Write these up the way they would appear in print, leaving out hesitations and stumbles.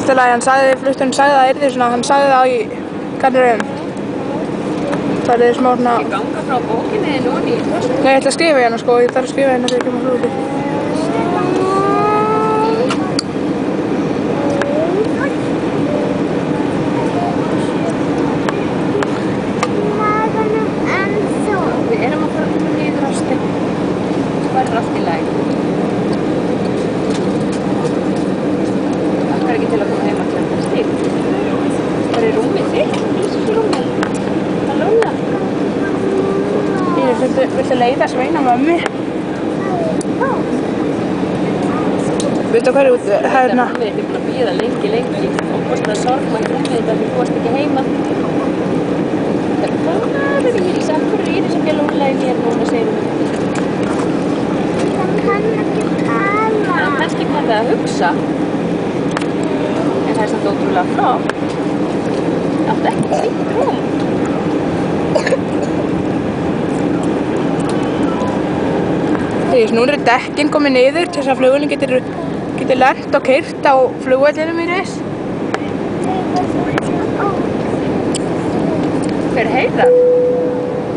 Allt í lagi, flugstjórinn sagði að það yrði svona, hann sagði það í Kanaríum. Það er smá svona... Ekki ganga frá bókinni núna í þessu? Nei, ég ætla að skrifa hérna sko, ég þarf að skrifa hérna þegar ég kemur flugvöldið. Við erum að fara að koma niður á stöng. Það er allt í lagi. Það er ekki til að koma heim að klappa stík. Það er rúmið þitt, þessu rúmið. Hallóla. Viltu leiða Sveina mömmu? Veitu hvað er út hérna? Við erum búin að bíða lengi og kostaði sorgmætt rúmið þetta því þú varst ekki heima. Það er ekki sagt hverju í þessu bjálóla í mér núna, segir hún. Hann kann ekki tala. Hann kannski kann það að hugsa. En það er samt ótrúlega flott. Það er ekki fínt rúm. Þegar nú eru dekkin komið niður til þess að flugvélin getur lent og keyrt á flugvellinum í ris. Hver er Heiðar?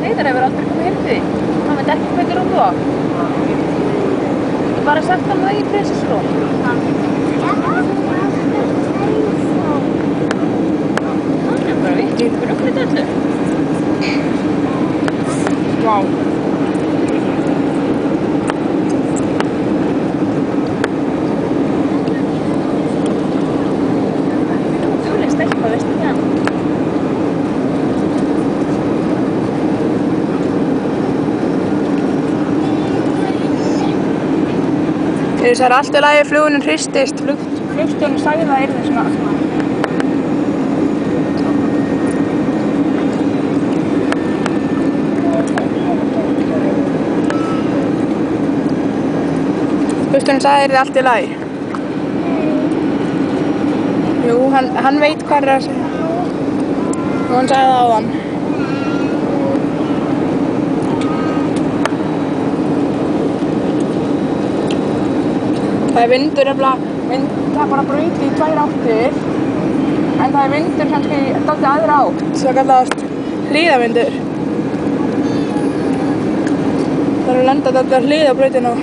Heiðar hefur aldrei komið heim til því. Hann veit ekki hvað er út á. Þú bara sagt hann það í prinsessrúm. Hann er bara vitt í bruglit öllu. Vá. Það er allt í lagi, flugvélin hristist, flugstjórinn sagði það yrði svona. Flugstjórinn sagði það yrði allt í lagi. Jú, hann veit hvað er að segja. Og hann sagði það áðan. Það er vindur það er bara braut í 2 áttir, en það er vindur kannski dálítið aðra átt, það kallast hlíðavindur. Það er að lenda dálítið að hlíða brautina.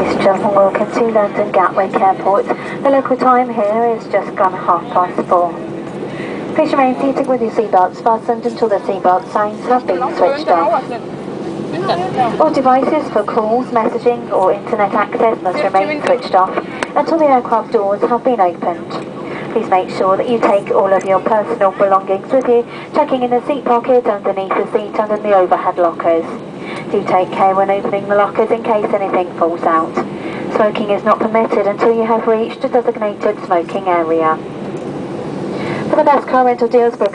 Ladies and gentlemen, welcome to London Gatwick Airport. The local time here is just gone 4:30. Please remain seated with your seatbelts fastened until the seatbelt signs have been switched off. All devices for calls, messaging or internet access must remain switched off until the aircraft doors have been opened. Please make sure that you take all of your personal belongings with you, checking in the seat pocket, underneath the seat and in the overhead lockers. Do take care when opening the lockers in case anything falls out. Smoking is not permitted until you have reached a designated smoking area. For the best car rental deals, book